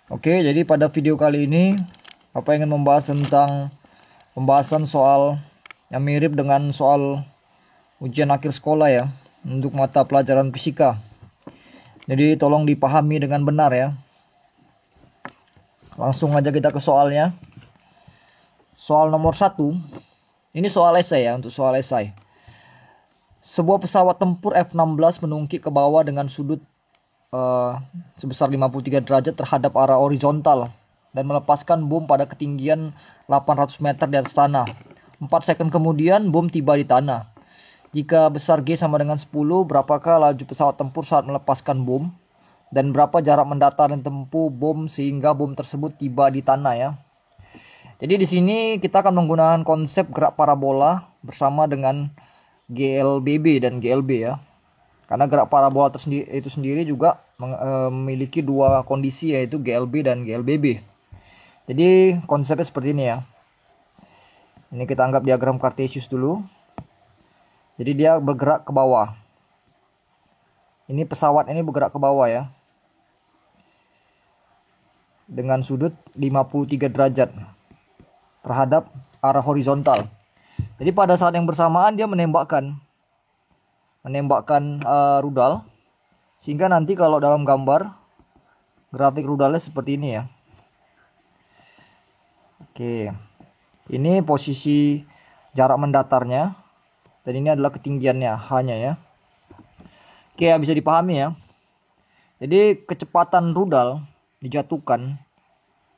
Oke, jadi pada video kali ini Papa ingin membahas tentang pembahasan soal yang mirip dengan soal ujian akhir sekolah ya, untuk mata pelajaran fisika. Jadi tolong dipahami dengan benar ya. Langsung aja kita ke soalnya. Soal nomor 1. Ini soal esai ya, untuk soal esai. Sebuah pesawat tempur F-16 menungkik ke bawah dengan sudut sebesar 53 derajat terhadap arah horizontal dan melepaskan bom pada ketinggian 800 meter di atas tanah. 4 second kemudian bom tiba di tanah. Jika besar G sama dengan 10, berapakah laju pesawat tempur saat melepaskan bom? Dan berapa jarak mendatar yang tempuh bom sehingga bom tersebut tiba di tanah ya. Jadi di sini kita akan menggunakan konsep gerak parabola bersama dengan GLBB dan GLB ya. Karena gerak parabola itu sendiri juga memiliki dua kondisi, yaitu GLB dan GLBB. Jadi konsepnya seperti ini ya. Ini kita anggap diagram Cartesius dulu. Jadi dia bergerak ke bawah. Ini pesawat ini bergerak ke bawah ya. Dengan sudut 53 derajat terhadap arah horizontal. Jadi pada saat yang bersamaan dia menembakkan rudal, sehingga nanti kalau dalam gambar grafik rudalnya seperti ini ya. Oke, ini posisi jarak mendatarnya dan ini adalah ketinggiannya hanya ya. Oke, ya, bisa dipahami ya. Jadi kecepatan rudal dijatuhkan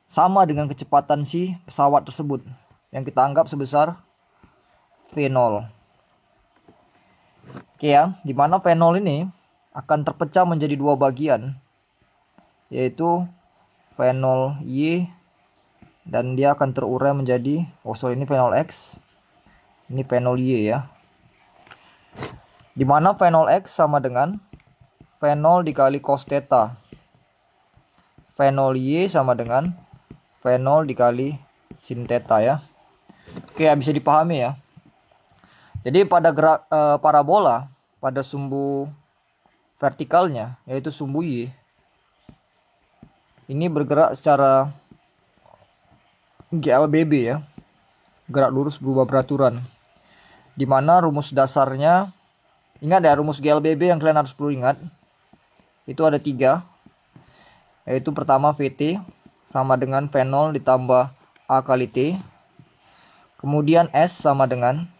sama dengan kecepatan si pesawat tersebut yang kita anggap sebesar V0. Oke ya, dimana V0 ini akan terpecah menjadi dua bagian, yaitu V0Y dan dia akan terurai menjadi ini V0X, ini V0Y ya. Dimana V0X sama dengan V0 dikali cos theta, V0Y sama dengan V0 dikali sin theta ya. Oke ya, bisa dipahami ya. Jadi pada gerak parabola pada sumbu vertikalnya, yaitu sumbu Y, ini bergerak secara GLBB ya, gerak lurus berubah beraturan. Dimana rumus dasarnya, ingat ya, rumus GLBB yang kalian harus perlu ingat, itu ada 3, yaitu pertama VT sama dengan V0 ditambah A kali T. Kemudian S sama dengan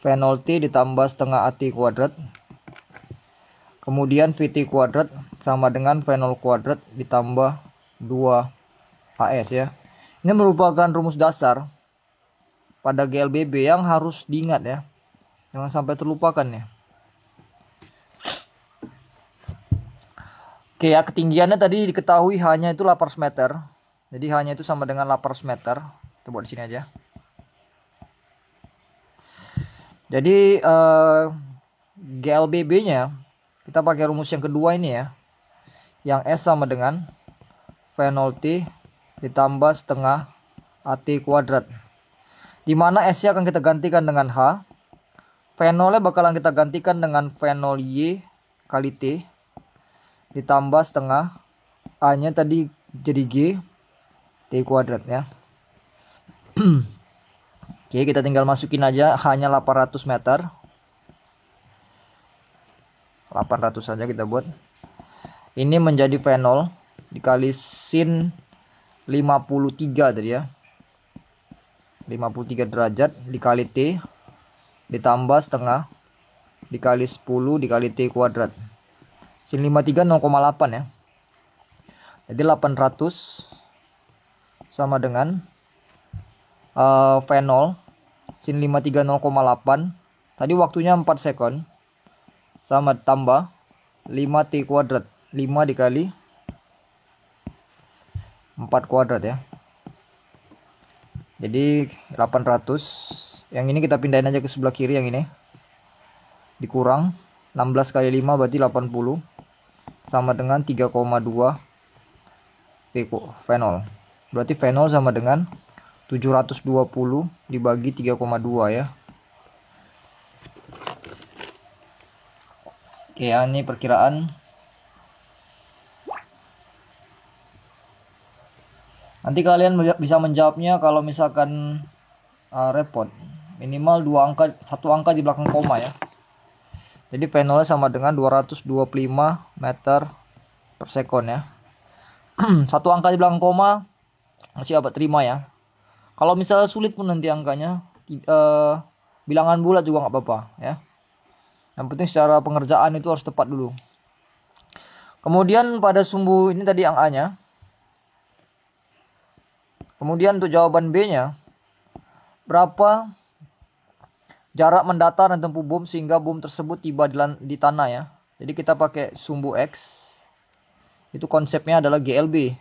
V0T ditambah setengah AT kuadrat. Kemudian VT kuadrat sama dengan V0 kuadrat ditambah 2AS ya. Ini merupakan rumus dasar pada GLBB yang harus diingat ya. Jangan sampai terlupakan ya. Oke ya, ketinggiannya tadi diketahui hanya itu 800 meter. Jadi hanya itu sama dengan 800 meter. Kita buat di sini aja. Jadi GLBB-nya kita pakai rumus yang kedua ini ya. Yang S sama dengan V0T ditambah setengah AT kuadrat. Dimana S-nya akan kita gantikan dengan H. V0-nya bakalan kita gantikan dengan V0Y kali T ditambah setengah A-nya tadi jadi G T kuadrat ya. Oke, kita tinggal masukin aja hanya 800 meter. 800 saja kita buat. Ini menjadi V0 dikali sin 53 tadi ya. 53 derajat dikali T ditambah setengah dikali 10 dikali T kuadrat. Sin 53 0,8 ya. Jadi 800 sama dengan V0 sin 53 0,8. Tadi waktunya 4 second sama tambah 5T kuadrat. 5 dikali 4 kuadrat ya. Jadi 800. Yang ini kita pindahin aja ke sebelah kiri, yang ini dikurang 16 kali 5 berarti 80 sama dengan 3,2 V0. Berarti V0 sama dengan 720 dibagi 3,2 ya. Oke ya, ini perkiraan. Nanti kalian bisa menjawabnya kalau misalkan repot. Minimal 1 angka di belakang koma ya. Jadi V0 sama dengan 225 meter per sekon ya. 1 angka di belakang koma masih dapat terima ya. Kalau misalnya sulit pun nanti angkanya, bilangan bulat juga nggak apa-apa ya. Yang penting secara pengerjaan itu harus tepat dulu. Kemudian pada sumbu ini tadi yang A-nya. Kemudian untuk jawaban B-nya, berapa jarak mendatar dan tempuh bom sehingga bom tersebut tiba di tanah ya. Jadi kita pakai sumbu X. Itu konsepnya adalah GLB.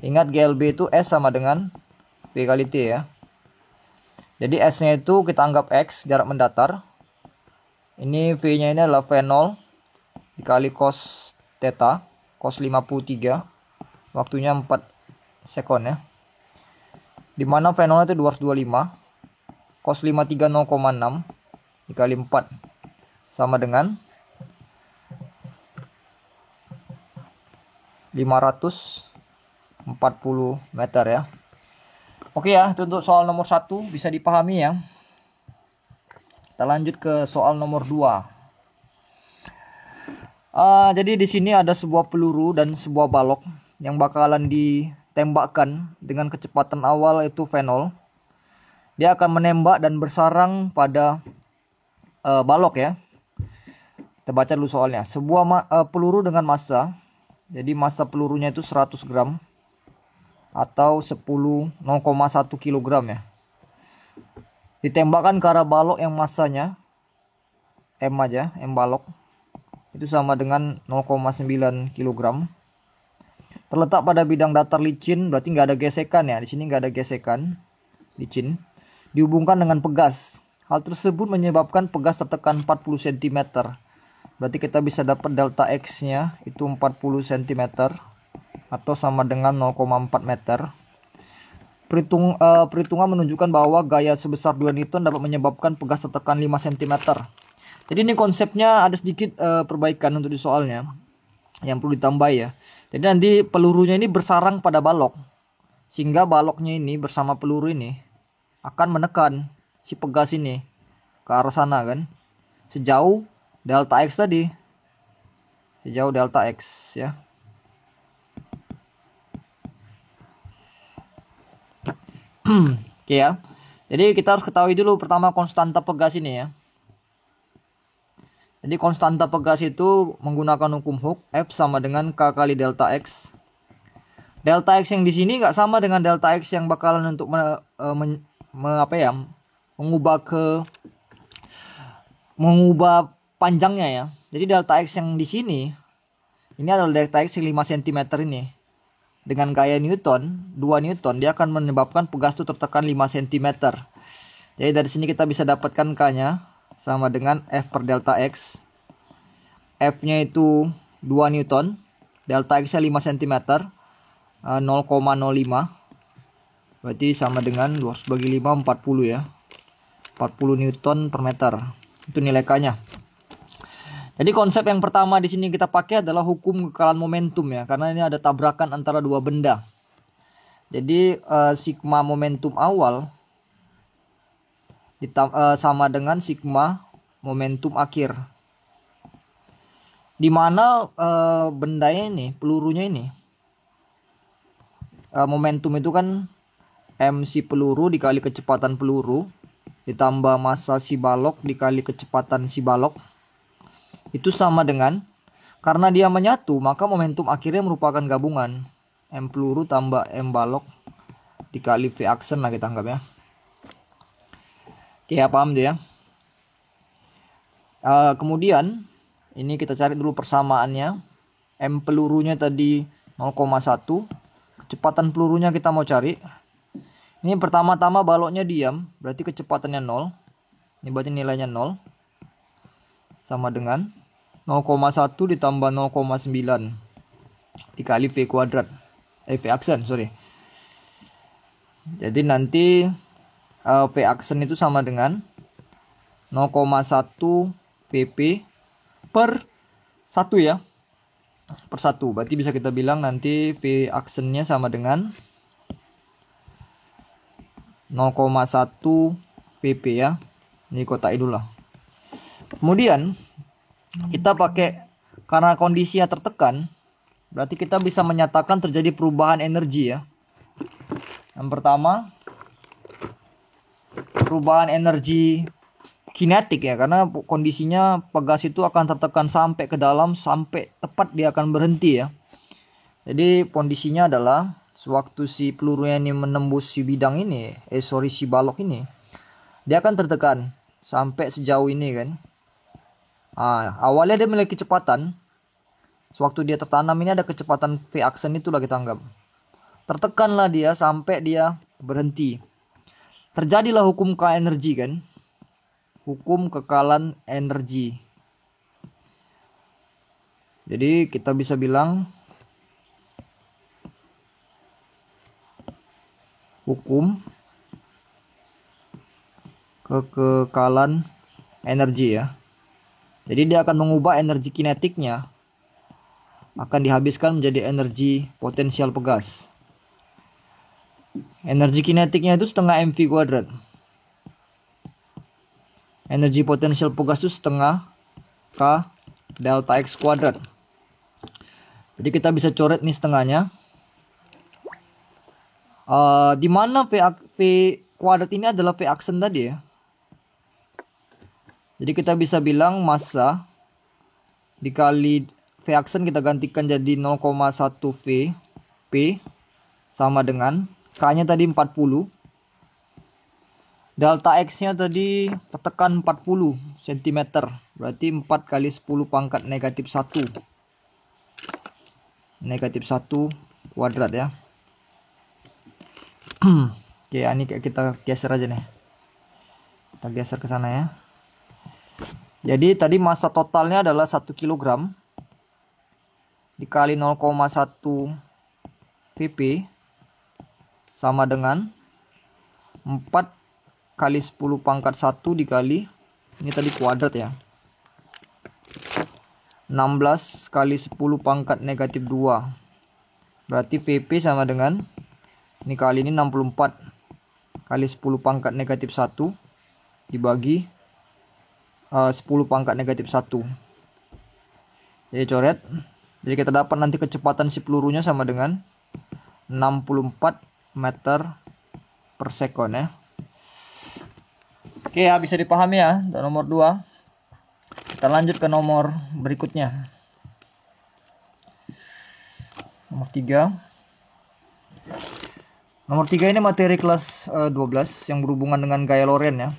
Ingat GLB itu S sama dengan V kali T ya. Jadi S-nya itu kita anggap X, jarak mendatar. Ini V-nya ini adalah V0 dikali cos theta, cos 53. Waktunya 4 sekon ya. Dimana V0 itu 225. Cos 53 0,6 dikali 4 sama dengan 540 meter ya. Oke ya, itu untuk soal nomor 1 bisa dipahami ya. Kita lanjut ke soal nomor 2. Jadi di sini ada sebuah peluru dan sebuah balok yang bakalan ditembakkan dengan kecepatan awal yaitu V0. Dia akan menembak dan bersarang pada balok ya. Kita baca dulu soalnya. Sebuah peluru dengan massa. Jadi massa pelurunya itu 100 gram. Atau 0,1 kilogram ya. Ditembakkan ke arah balok yang massanya M aja, M balok. Itu sama dengan 0,9 kilogram. Terletak pada bidang datar licin, berarti nggak ada gesekan ya. Di sini nggak ada gesekan, licin. Dihubungkan dengan pegas. Hal tersebut menyebabkan pegas tertekan 40 cm. Berarti kita bisa dapat delta X-nya itu 40 cm atau sama dengan 0,4 meter. Perhitungan menunjukkan bahwa gaya sebesar 2 Newton dapat menyebabkan pegas tertekan 5 cm. Jadi ini konsepnya ada sedikit perbaikan untuk di soalnya yang perlu ditambah ya. Jadi nanti pelurunya ini bersarang pada balok. Sehingga baloknya ini bersama peluru ini akan menekan si pegas ini ke arah sana kan, sejauh delta X tadi, sejauh delta X ya. Oke ya. Jadi kita harus ketahui dulu pertama konstanta pegas ini ya. Jadi konstanta pegas itu menggunakan hukum Hooke, F sama dengan K kali delta X. Delta X yang di sini nggak sama dengan delta X yang bakalan untuk mengubah panjangnya ya. Jadi delta X yang di sini ini adalah delta X 5 cm ini. Dengan gaya Newton, 2 Newton, dia akan menyebabkan pegas itu tertekan 5 cm. Jadi dari sini kita bisa dapatkan K-nya sama dengan F per delta X. F-nya itu 2 Newton, delta X-nya 5 cm, 0,05. Berarti sama dengan 2 bagi 5, 40 ya. 40 Newton per meter. Itu nilai K-nya. Jadi konsep yang pertama di sini kita pakai adalah hukum kekalahan momentum ya, karena ini ada tabrakan antara dua benda. Jadi sigma momentum awal sama dengan sigma momentum akhir. Di mana bendanya ini, pelurunya ini, momentum itu kan m si peluru dikali kecepatan peluru ditambah massa si balok dikali kecepatan si balok. Itu sama dengan, karena dia menyatu, maka momentum akhirnya merupakan gabungan M peluru tambah M balok dikali V aksen lah kita anggap ya. Oke ya, paham tuh ya. Kemudian ini kita cari dulu persamaannya. M pelurunya tadi 0,1. Kecepatan pelurunya kita mau cari. Ini pertama-tama baloknya diam, berarti kecepatannya 0. Ini berarti nilainya 0. Sama dengan 0,1 ditambah 0,9 dikali V kuadrat. V aksen, sorry. Jadi nanti V aksen itu sama dengan 0,1 VP per 1 ya. per 1. Berarti bisa kita bilang nanti V aksennya sama dengan 0,1 VP ya. Ini kotak dulu lah. Kemudian kita pakai, karena kondisinya tertekan, berarti kita bisa menyatakan terjadi perubahan energi ya. Yang pertama, perubahan energi kinetik ya, karena kondisinya pegas itu akan tertekan sampai ke dalam, sampai tepat dia akan berhenti ya. Jadi kondisinya adalah sewaktu si pelurunya ini menembus si bidang ini, si balok ini, dia akan tertekan sampai sejauh ini kan. Awalnya dia memiliki kecepatan, sewaktu dia tertanam ini ada kecepatan V aksen, itulah kita anggap. Tertekanlah dia sampai dia berhenti. Terjadilah hukum K energi kan. Hukum kekalan energi. Jadi kita bisa bilang hukum kekekalan energi ya. Jadi dia akan mengubah energi kinetiknya, akan dihabiskan menjadi energi potensial pegas. Energi kinetiknya itu setengah mv kuadrat. Energi potensial pegas itu setengah K delta X kuadrat. Jadi kita bisa coret nih setengahnya. Di mana V kuadrat ini adalah V aksen tadi ya. Jadi kita bisa bilang massa dikali V aksen kita gantikan jadi 0,1 V P sama dengan K-nya tadi 40. Delta X-nya tadi tertekan 40 cm. Berarti 4 kali 10 pangkat negatif 1. Negatif 1 kuadrat ya. Oke, ini kita geser aja nih. Kita geser ke sana ya. Jadi tadi massa totalnya adalah 1 kg dikali 0,1 Vp sama dengan 4 kali 10 pangkat 1 dikali, ini tadi kuadrat ya, 16 kali 10 pangkat negatif 2. Berarti Vp sama dengan, ini kali ini 64 kali 10 pangkat negatif 1 dibagi 10 pangkat negatif 1. Jadi coret. Jadi kita dapat nanti kecepatan si pelurunya sama dengan 64 meter per sekon ya. Oke ya, bisa dipahami ya untuk nomor 2. Kita lanjut ke nomor berikutnya. Nomor 3. Nomor 3 ini materi kelas 12 yang berhubungan dengan gaya Lorentz ya.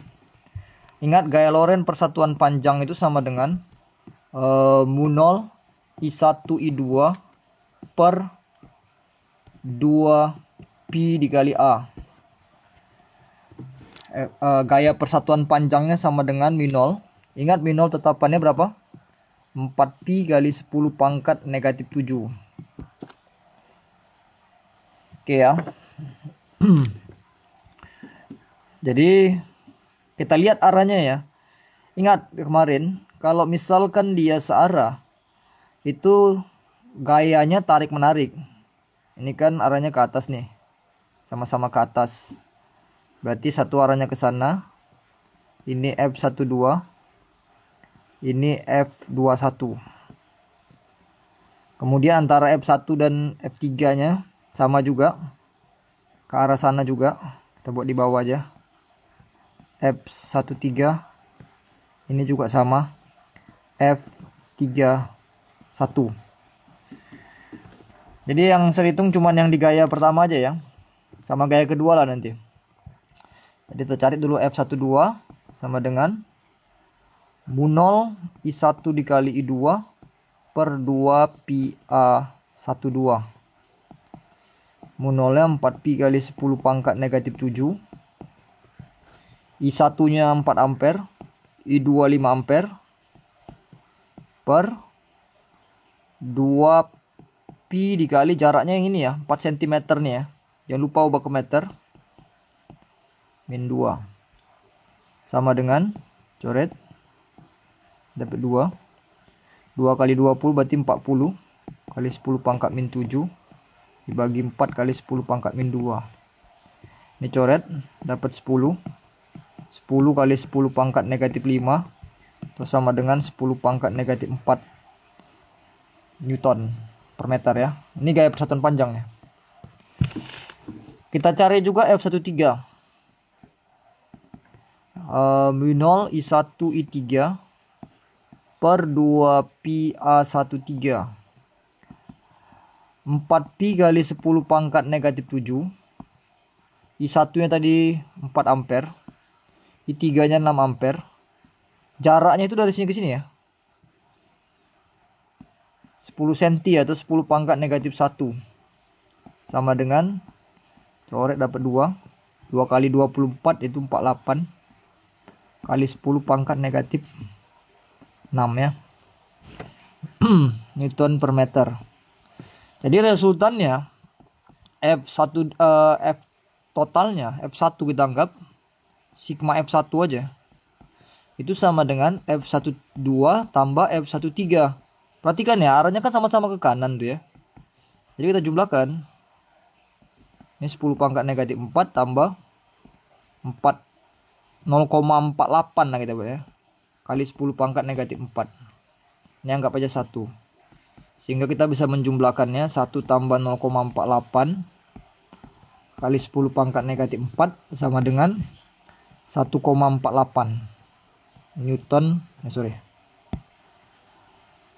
Ingat, gaya Lorentz persatuan panjang itu sama dengan mu0 I1 I2 per 2 pi dikali A. Gaya persatuan panjangnya sama dengan mu0. Ingat, mu0 tetapannya berapa? 4pi kali 10 pangkat negatif 7. Oke ya. Jadi kita lihat arahnya ya. Ingat kemarin, kalau misalkan dia searah, itu gayanya tarik menarik. Ini kan arahnya ke atas nih, sama-sama ke atas. Berarti satu arahnya ke sana. Ini F12, ini F21. Kemudian antara F1 dan F3 nya sama juga, ke arah sana juga. Kita buat di bawah aja. F13 ini juga sama, F31. Jadi yang saya hitung cuman yang di gaya pertama aja ya, sama gaya kedua lah nanti. Jadi kita cari dulu F12 sama dengan mu0 I1 dikali I2 per 2 pi A12. Mu0 nya 4pi kali 10 pangkat negatif 7. I1 nya 4 ampere, I2 5 ampere per 2 pi dikali jaraknya yang ini ya, 4 cm nih ya. Jangan lupa ubah ke meter. Min 2 sama dengan, coret, dapat 2 kali 20 berarti 40 kali 10 pangkat min 7 dibagi 4 kali 10 pangkat min 2. Ini coret, dapat 10. 10 kali 10 pangkat negatif 5 itu sama dengan 10 pangkat negatif 4 Newton per meter ya. Ini gaya persatuan panjangnya. Kita cari juga F13. Mu0 I1 I3 per 2 pi A13. 4 pi kali 10 pangkat negatif 7. I1 nya tadi 4 ampere. I3 nya 6 ampere. Jaraknya itu dari sini ke sini ya. 10 cm atau 10 pangkat negatif 1. Sama dengan coret dapat 2. 2 kali 24 itu 48. Kali 10 pangkat negatif 6 ya. Newton per meter. Jadi resultannya F1 F totalnya F1 kita anggap sigma F1 aja. Itu sama dengan F12 tambah F13. Perhatikan ya, arahnya kan sama-sama ke kanan tuh ya. Jadi kita jumlahkan. Ini 10 pangkat negatif 4 tambah 4 0,48 lah kita buat ya. Kali 10 pangkat negatif 4. Ini anggap aja 1. Sehingga kita bisa menjumlahkannya 1 tambah 0,48 kali 10 pangkat negatif 4 sama dengan 1,48 Newton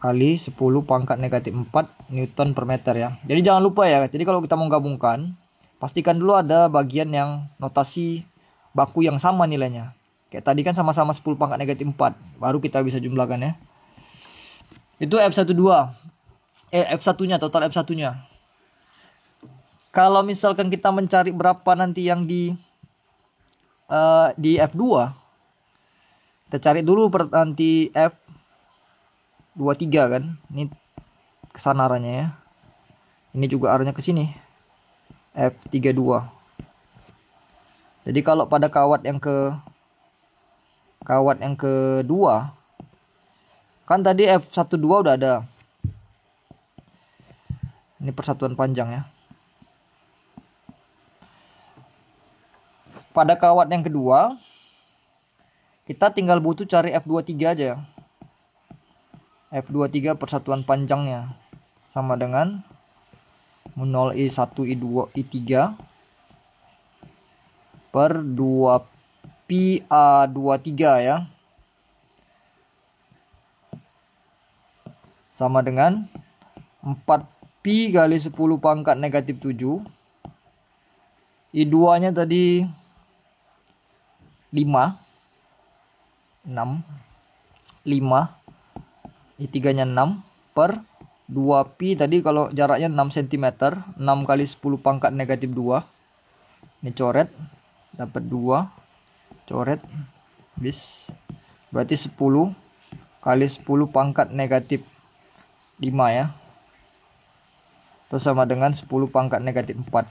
kali 10 pangkat negatif 4 Newton per meter ya. Jadi jangan lupa ya. Jadi kalau kita mau gabungkan, pastikan dulu ada bagian yang notasi baku yang sama nilainya. Kayak tadi kan sama-sama 10 pangkat negatif 4. Baru kita bisa jumlahkan ya. Itu F12. F1-nya, total F1-nya. Kalau misalkan kita mencari berapa nanti yang di F2, kita cari dulu nanti F23 kan. Ini kesana arahnya ya. Ini juga arahnya ke sini. F32. Jadi kalau pada kawat yang kedua kan tadi F12 udah ada. Ini persatuan panjang ya. Pada kawat yang kedua kita tinggal butuh cari F23 aja. F23 persatuan panjangnya sama dengan Mu0 I1 I2 I3 per 2 pi A23 ya. Sama dengan 4 pi kali 10 pangkat negatif 7. I2 nya tadi 5 I3 nya 6 per 2 pi tadi kalau jaraknya 6 cm. 6 kali 10 pangkat negatif 2. Ini coret dapat 2, coret bis, berarti 10 kali 10 pangkat negatif 5 ya. Itu sama dengan 10 pangkat negatif 4.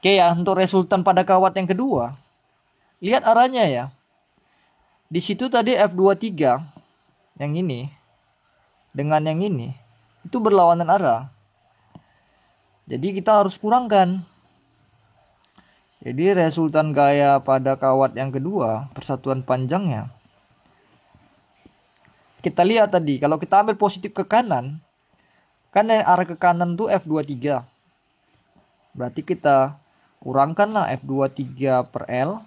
Oke ya, untuk resultan pada kawat yang kedua, lihat arahnya ya. Di situ tadi F23 yang ini dengan yang ini itu berlawanan arah. Jadi kita harus kurangkan. Jadi resultan gaya pada kawat yang kedua, persatuan panjangnya. Kita lihat tadi, kalau kita ambil positif ke kanan, kan yang arah ke kanan tuh F23. Berarti kita kurangkanlah F23 per L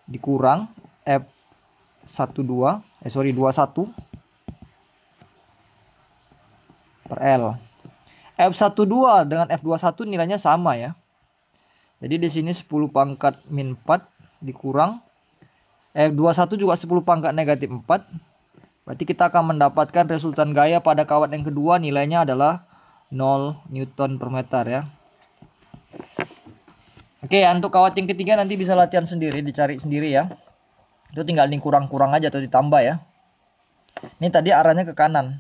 dikurang F21 per L. F12 dengan F21 nilainya sama ya. Jadi di sini 10 pangkat min 4 dikurang F21 juga 10 pangkat negatif 4. Berarti kita akan mendapatkan resultan gaya pada kawat yang kedua nilainya adalah 0 Newton per meter ya. Oke, untuk kawat yang ketiga nanti bisa latihan sendiri, dicari sendiri ya. Itu tinggal dikurang-kurang aja atau ditambah ya. Ini tadi arahnya ke kanan.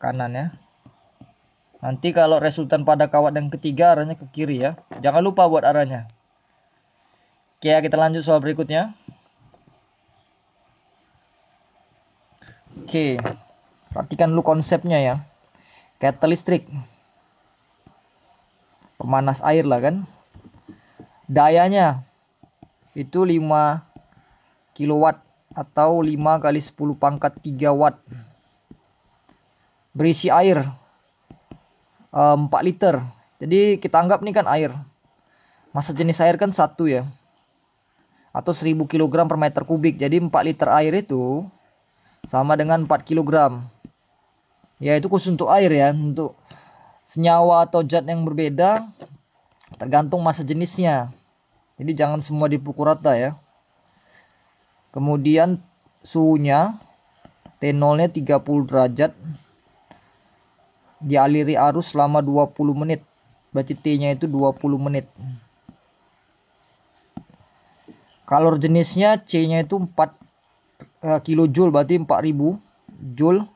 Kanan ya. Nanti kalau resultan pada kawat yang ketiga arahnya ke kiri ya. Jangan lupa buat arahnya. Oke, kita lanjut soal berikutnya. Oke. Perhatikan dulu konsepnya ya. Kettle listrik, pemanas air lah kan. Dayanya itu 5 kilowatt atau 5 kali 10 pangkat 3 watt. Berisi air 4 liter. Jadi kita anggap nih kan air. Massa jenis air kan 1 ya. Atau 1000 kg per meter kubik. Jadi 4 liter air itu sama dengan 4 kg. Ya itu khusus untuk air ya. Untuk senyawa atau zat yang berbeda tergantung massa jenisnya. Jadi jangan semua dipukul rata ya. Kemudian suhunya T0 nya 30 derajat. Dialiri arus selama 20 menit. Berarti T-nya itu 20 menit. Kalor jenisnya C-nya itu 4 kilojoule, berarti 4000 joule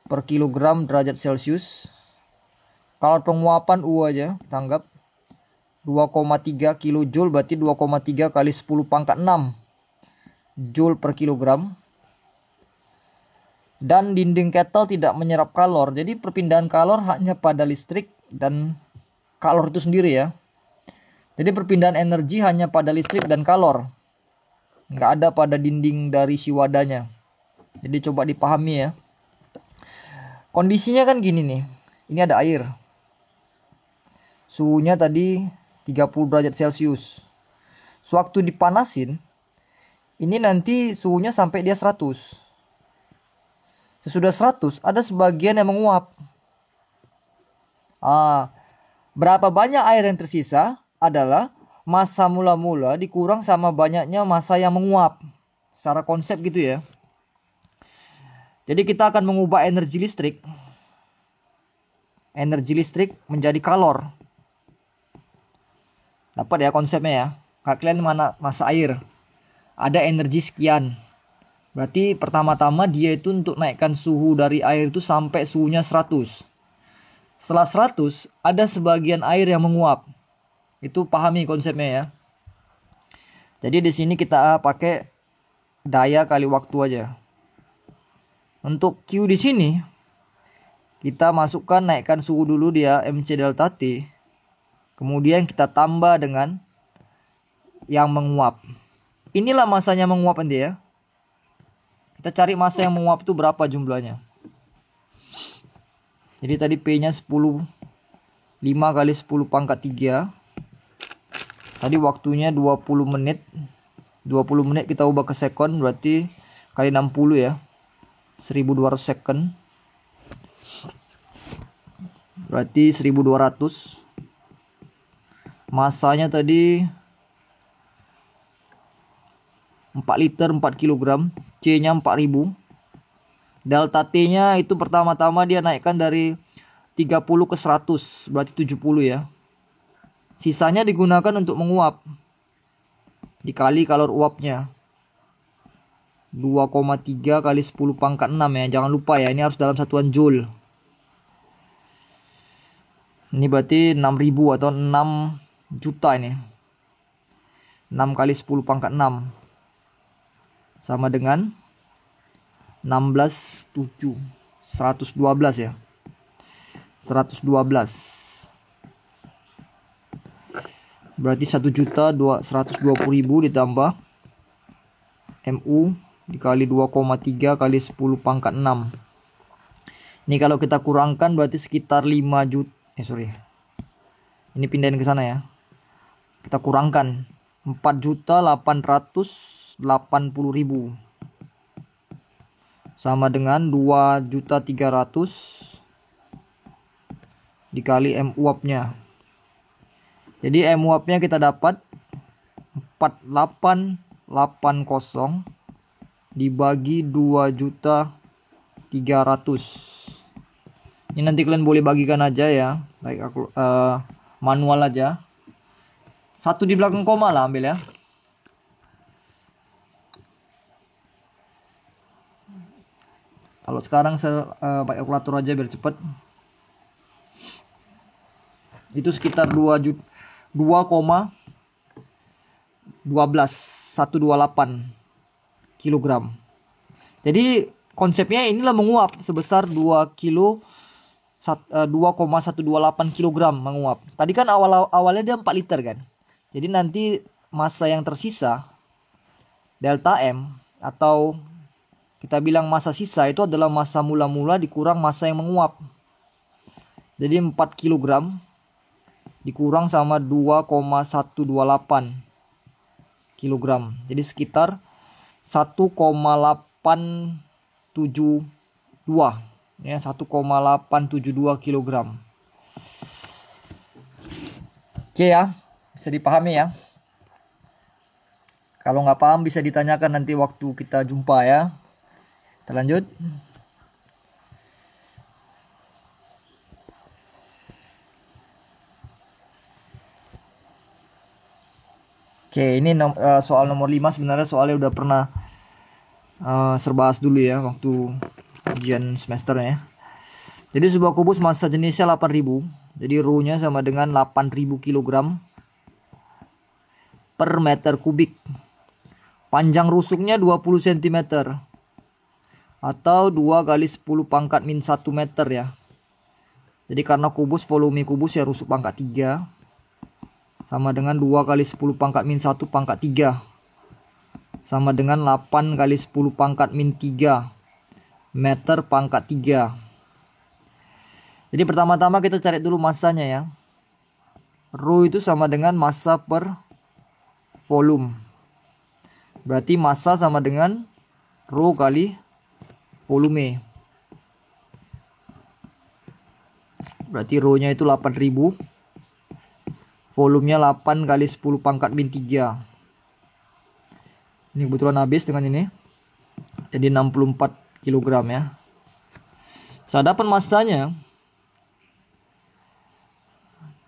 per kilogram derajat Celcius. Kalor penguapan U aja kita anggap 2,3 kilojoule, berarti 2,3 kali 10 pangkat 6 joule per kilogram. Dan dinding kettle tidak menyerap kalor. Jadi perpindahan kalor hanya pada listrik dan kalor itu sendiri ya. Jadi perpindahan energi hanya pada listrik dan kalor. Nggak ada pada dinding dari si wadahnya. Jadi coba dipahami ya. Kondisinya kan gini nih. Ini ada air. Suhunya tadi 30 derajat Celcius. Sewaktu dipanasin, ini nanti suhunya sampai dia 100. Sesudah 100 ada sebagian yang menguap. Berapa banyak air yang tersisa adalah massa mula-mula dikurang sama banyaknya massa yang menguap. Secara konsep gitu ya. Jadi kita akan mengubah energi listrik menjadi kalor. Dapat ya konsepnya ya. Kalian mana massa air. Ada energi sekian. Berarti pertama-tama dia itu untuk naikkan suhu dari air itu sampai suhunya 100. Setelah 100 ada sebagian air yang menguap. Itu pahami konsepnya ya. Jadi di sini kita pakai daya kali waktu aja. Untuk Q di sini kita masukkan naikkan suhu dulu dia MC delta T. Kemudian kita tambah dengan yang menguap. Inilah masanya menguap nanti ya. Kita cari massa yang menguap itu berapa jumlahnya. Jadi tadi P-nya 5 kali 10 pangkat 3. Tadi waktunya 20 menit. 20 menit kita ubah ke second, berarti kali 60 ya. 1200 second. Berarti 1200. Massanya tadi 4 liter 4 kg. C-nya 4000. Delta T-nya itu pertama-tama dia naikkan dari 30 ke 100. Berarti 70 ya. Sisanya digunakan untuk menguap. Dikali kalor uapnya. 2,3 kali 10 pangkat 6 ya. Jangan lupa ya. Ini harus dalam satuan joule. Ini berarti 6000 atau 6 juta ini. 6 kali 10 pangkat 6. Sama dengan 16,7. 112 ya. 112. Berarti 1.120.000 ditambah MU dikali 2,3 kali 10 pangkat 6. Ini kalau kita kurangkan berarti sekitar 5 juta. Ini pindahin ke sana ya. Kita kurangkan 4.880.000 sama dengan 2.300.000 dikali M uapnya. Jadi M uapnya kita dapat 4880 dibagi 2.300.000. Ini nanti kalian boleh bagikan aja ya. Baik aku manual aja. 1 di belakang koma lah ambil ya. Kalau sekarang saya pakai kalkulator aja biar cepet. Itu sekitar 2,128 kilogram. Jadi konsepnya inilah menguap sebesar 2 kilo 2,128 kg menguap. Tadi kan awalnya dia 4 liter kan. Jadi nanti massa yang tersisa delta M atau kita bilang massa sisa itu adalah massa mula-mula dikurang massa yang menguap. Jadi 4 kg dikurang sama 2,128 kg. Jadi sekitar 1,872 ya, 1,872 kg. Oke ya, bisa dipahami ya. Kalau nggak paham bisa ditanyakan nanti waktu kita jumpa ya. Kita lanjut. Oke, ini soal nomor 5 sebenarnya soalnya udah pernah serbahas dulu ya waktu ujian semesternya ya. Jadi sebuah kubus massa jenisnya 8000. Jadi ρ-nya sama dengan 8000 kg per meter kubik. Panjang rusuknya 20 cm atau 2 kali 10 pangkat min 1 meter ya. Jadi karena kubus volume kubus ya rusuk pangkat 3 sama dengan 2 kali 10 pangkat min 1 pangkat 3 sama dengan 8 kali 10 pangkat min 3 meter pangkat 3. Jadi pertama-tama kita cari dulu massanya ya. Ρ itu sama dengan massa per volume. Berarti massa sama dengan ρ kali volume. Berarti ρ-nya itu 8000. Volumenya 8 kali 10 pangkat min 3. Ini kebetulan habis dengan ini. Jadi 64 kg ya. Saya dapat massanya.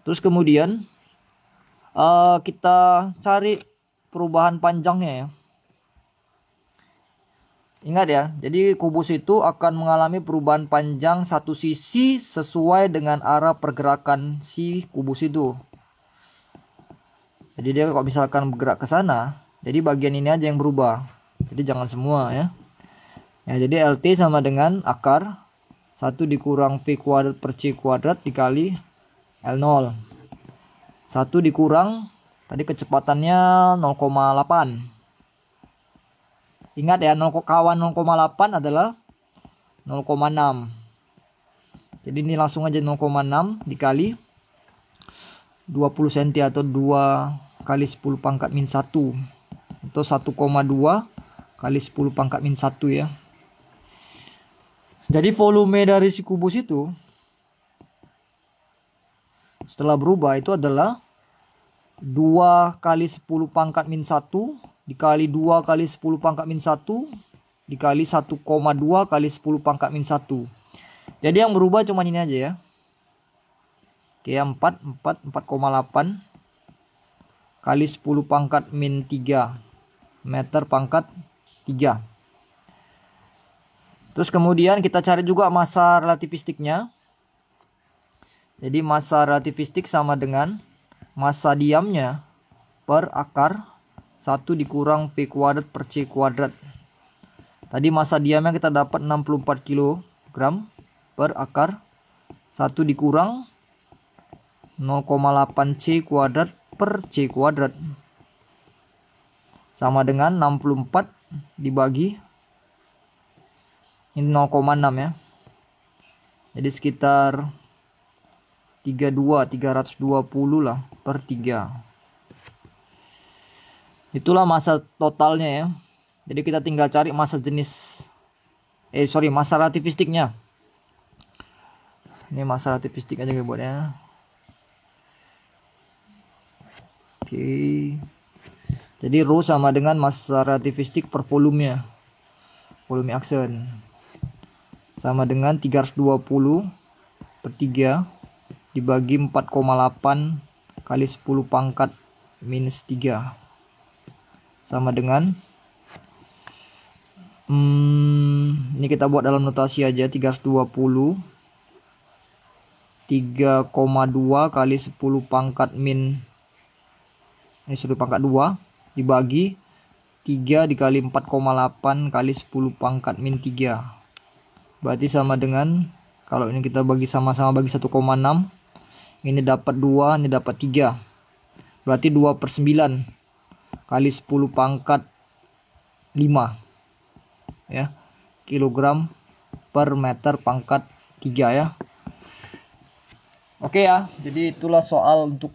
Terus kemudian kita cari perubahan panjangnya ya. Ingat ya, jadi kubus itu akan mengalami perubahan panjang satu sisi sesuai dengan arah pergerakan si kubus itu. Jadi dia kalau misalkan bergerak ke sana, jadi bagian ini aja yang berubah. Jadi jangan semua ya. Ya, jadi LT sama dengan akar 1 dikurang V kuadrat per C kuadrat dikali L0. 1 dikurang, tadi kecepatannya 0,8. Ingat ya, kawan 0,8 adalah 0,6. Jadi ini langsung aja 0,6 dikali 20 cm atau 2 kali 10 pangkat min 1 atau 1,2 kali 10 pangkat min 1 ya. Jadi volume dari si kubus itu setelah berubah itu adalah 2 kali 10 pangkat min 1 dikali 2 kali 10 pangkat min 1 dikali 1,2 kali 10 pangkat min 1. Jadi yang berubah cuma ini aja ya. Oke, 4,8 kali 10 pangkat min 3 meter pangkat 3. Terus kemudian kita cari juga massa relativistiknya. Jadi massa relativistik sama dengan massa diamnya per akar 1 dikurang V kuadrat per C kuadrat. Tadi massa diamnya kita dapat 64 kg per akar 1 dikurang 0,8 C kuadrat per C kuadrat sama dengan 64 dibagi ini 0,6 ya. Jadi sekitar 320 lah per 3. Itulah massa totalnya ya. Jadi kita tinggal cari massa jenis massa relativistiknya. Ini massa relativistik aja gue buatnya. Oke. Jadi ρ sama dengan massa relativistik per volumenya. Volume aksen. Sama dengan 320 per 3 dibagi 4,8 kali 10 pangkat minus 3. Sama dengan ini kita buat dalam notasi aja 320 3,2 kali 10 pangkat min 10 pangkat 2 dibagi 3 dikali 4,8 kali 10 pangkat min 3. Berarti sama dengan, kalau ini kita bagi sama-sama bagi 1,6, ini dapat 2, ini dapat 3. Berarti 2/9 kali 10 pangkat 5 ya, kilogram per meter pangkat 3 ya. Oke ya, jadi itulah soal untuk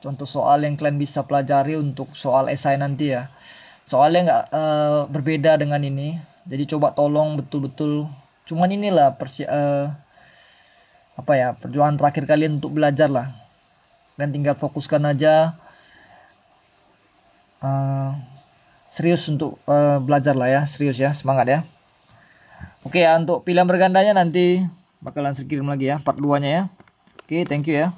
contoh soal yang kalian bisa pelajari untuk soal esai nanti ya. Soalnya nggak berbeda dengan ini, jadi coba tolong betul-betul, cuman inilah perjuangan terakhir kalian untuk belajar lah. Kalian tinggal fokuskan aja, serius untuk belajar lah ya, serius ya, semangat ya. Oke ya, untuk pilihan bergandanya nanti bakalan saya kirim lagi ya, part 2 nya ya. Oke, thank you ya.